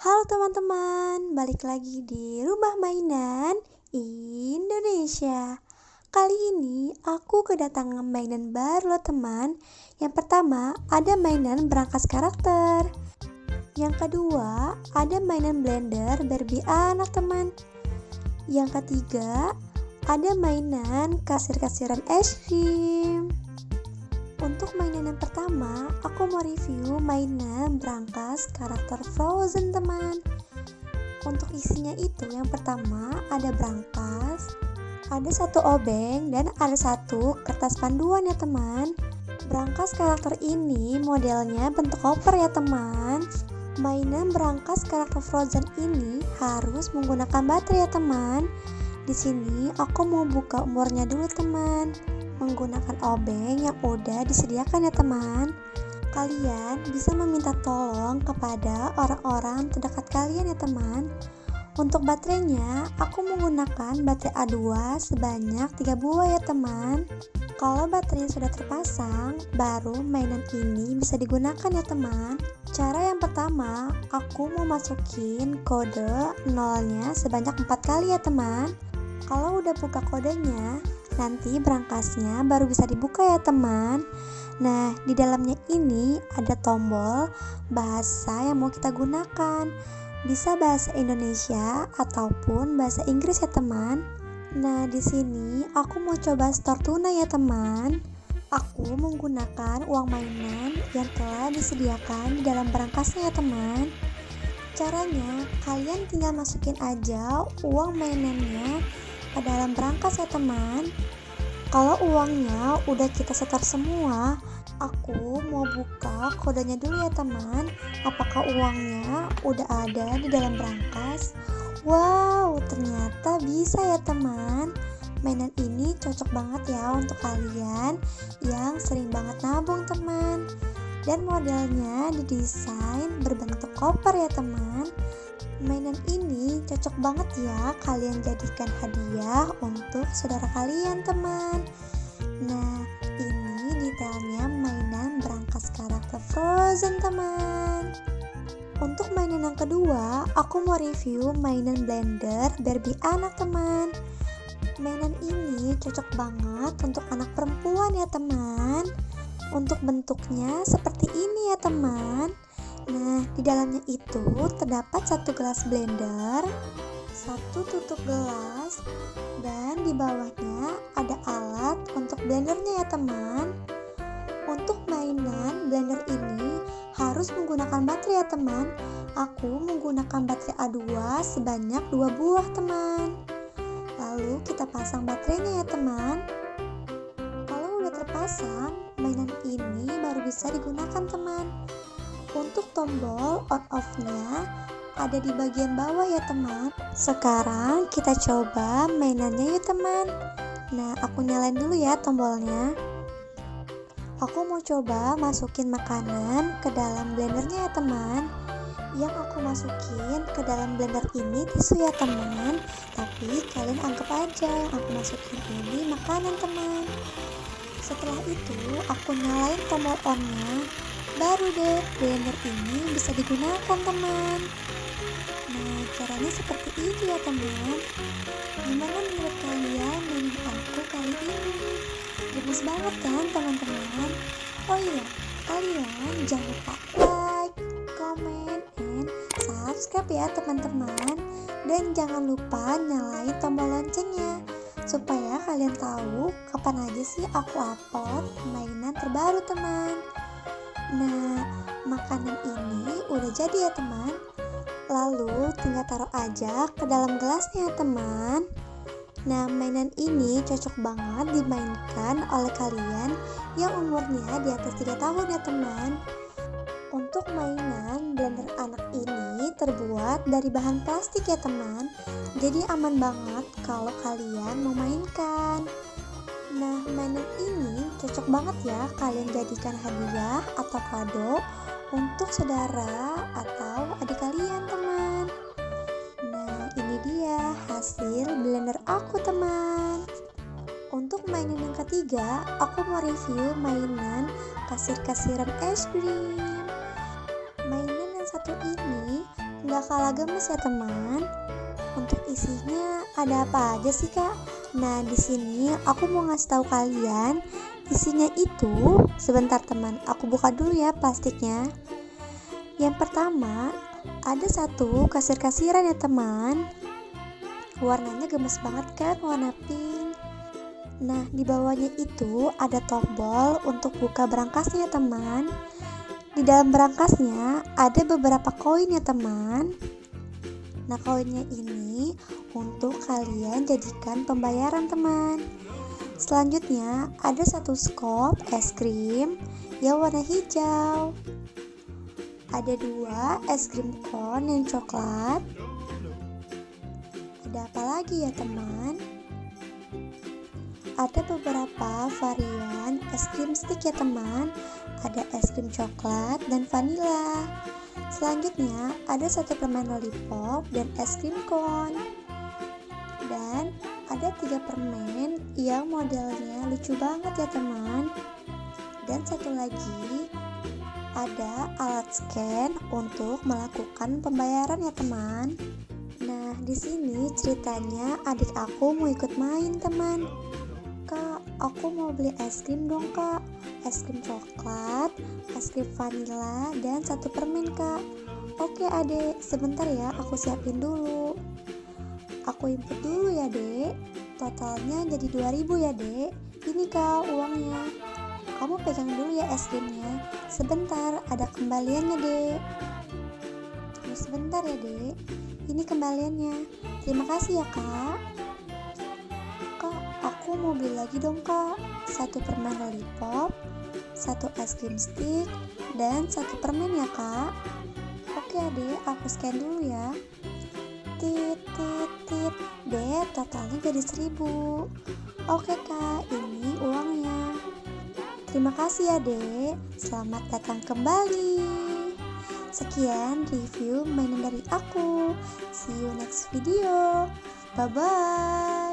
Halo teman-teman, balik lagi di Rumah Mainan Indonesia. Kali ini aku kedatangan mainan baru loh teman. Yang pertama ada mainan berangkas karakter. Yang kedua ada mainan blender Barbie anak teman. Yang ketiga ada mainan kasir-kasiran es krim. Untuk mainan yang pertama, aku mau review mainan berangkas karakter Frozen teman. Untuk isinya itu yang pertama ada berangkas, ada satu obeng, dan ada satu kertas panduan ya teman. Berangkas karakter ini modelnya bentuk koper ya teman. Mainan berangkas karakter Frozen ini harus menggunakan baterai ya teman. Di sini aku mau buka umurnya dulu teman. Menggunakan obeng yang udah disediakan ya teman. Kalian bisa meminta tolong kepada orang-orang terdekat kalian ya teman. Untuk baterainya aku menggunakan baterai A2 sebanyak 3 buah ya teman. Kalau baterainya sudah terpasang, baru mainan ini bisa digunakan ya teman. Cara yang pertama, aku mau masukin kode 0-nya sebanyak 4 kali ya teman. Kalau udah buka kodenya, nanti berangkasnya baru bisa dibuka ya teman. Nah, di dalamnya ini ada tombol bahasa yang mau kita gunakan. Bisa bahasa Indonesia ataupun bahasa Inggris ya teman. Nah, di sini aku mau coba store tunai ya teman. Aku menggunakan uang mainan yang telah disediakan di dalam berangkasnya ya teman. Caranya, kalian tinggal masukin aja uang mainannya ke dalam berangkas ya teman. Kalau uangnya udah kita setor semua, aku mau buka kodenya dulu ya teman. Apakah uangnya udah ada di dalam berangkas? Wow, ternyata bisa ya teman. Mainan ini cocok banget ya untuk kalian yang sering banget nabung teman. Dan modelnya didesain berbentuk koper ya teman. Mainan ini cocok banget ya kalian jadikan hadiah untuk saudara kalian teman. Nah, ini detailnya mainan berangkas karakter Frozen teman. Untuk mainan yang kedua, aku mau review mainan blender Barbie anak teman. Mainan ini cocok banget untuk anak perempuan ya teman. Untuk bentuknya seperti ini ya teman. Nah, di dalamnya itu terdapat satu gelas blender, satu tutup gelas, dan di bawahnya ada alat untuk blendernya ya teman. Untuk mainan blender ini harus menggunakan baterai ya teman. Aku menggunakan baterai A2 sebanyak 2 buah teman. Lalu kita pasang baterainya ya teman. Kalau udah terpasang, mainan ini baru bisa digunakan teman. Untuk tombol on off-nya ada di bagian bawah ya teman. Sekarang kita coba mainannya ya teman. Nah, aku nyalain dulu ya tombolnya. Aku mau coba masukin makanan ke dalam blendernya ya teman. Yang aku masukin ke dalam blender ini tisu ya teman. Tapi kalian anggap aja yang aku masukin ini makanan teman. Setelah itu aku nyalain tombol on-nya. Baru deh blender ini bisa digunakan teman. Nah, caranya seperti itu ya teman. Gimana menurut kalian mainan aku kali ini? Gemes banget kan teman-teman? Oh iya, kalian jangan lupa like, comment, and subscribe ya teman-teman. Dan jangan lupa nyalain tombol loncengnya supaya kalian tahu kapan aja sih aku upload mainan terbaru teman. Nah, makanan ini udah jadi ya teman. Lalu tinggal taruh aja ke dalam gelasnya ya teman. Nah, mainan ini cocok banget dimainkan oleh kalian yang umurnya di atas 3 tahun ya teman. Untuk mainan blender anak ini terbuat dari bahan plastik ya teman. Jadi aman banget kalau kalian mau mainkan. Nah, mainan ini cocok banget ya kalian jadikan hadiah atau kado untuk saudara atau adik kalian teman. Nah, ini dia hasil blender aku teman. Untuk mainan yang ketiga, aku mau review mainan kasir-kasiran es krim. Mainan yang satu ini Nggak kalah gemes ya teman. Untuk isinya ada apa aja sih kak? Nah di sini aku mau ngasih tahu kalian isinya itu. Sebentar teman, aku buka dulu ya plastiknya. Yang pertama ada satu kasir-kasiran ya teman. Warnanya gemes banget kan, warna pink. Nah di bawahnya itu ada tombol untuk buka berangkasnya ya teman. Di dalam berangkasnya ada beberapa koin ya teman. Nah koinnya ini untuk kalian jadikan pembayaran teman. Selanjutnya ada satu skop es krim yang warna hijau. Ada 2 es krim cone yang coklat. Ada apa lagi ya teman? Ada beberapa varian es krim stick ya teman. Ada es krim coklat dan vanila. Selanjutnya ada satu permen lollipop dan es krim cone. Dan ada 3 permen yang modelnya lucu banget ya teman. Dan satu lagi ada alat scan untuk melakukan pembayaran ya teman. Nah di sini ceritanya adik aku mau ikut main teman. Kak, aku mau beli es krim dong kak. Es krim coklat, es krim vanila, dan 1 permen kak. Oke adek, sebentar ya aku siapin dulu. Aku input dulu ya dek. Totalnya jadi 2.000 ya dek. Ini kak uangnya. Kamu pegang dulu ya es krimnya. Sebentar, ada kembaliannya dek. Tunggu sebentar ya dek. Ini kembaliannya. Terima kasih ya kak. Kak, aku mau beli lagi dong kak. 1 permen lollipop, 1 es krim stick, dan 1 permen ya kak. Oke adek, aku scan dulu ya. Tit. Dek, totalnya jadi 1.000. Oke kak, ini uangnya. Terima kasih ya dek. Selamat datang kembali. Sekian review mainan dari aku. See you next video. Bye bye.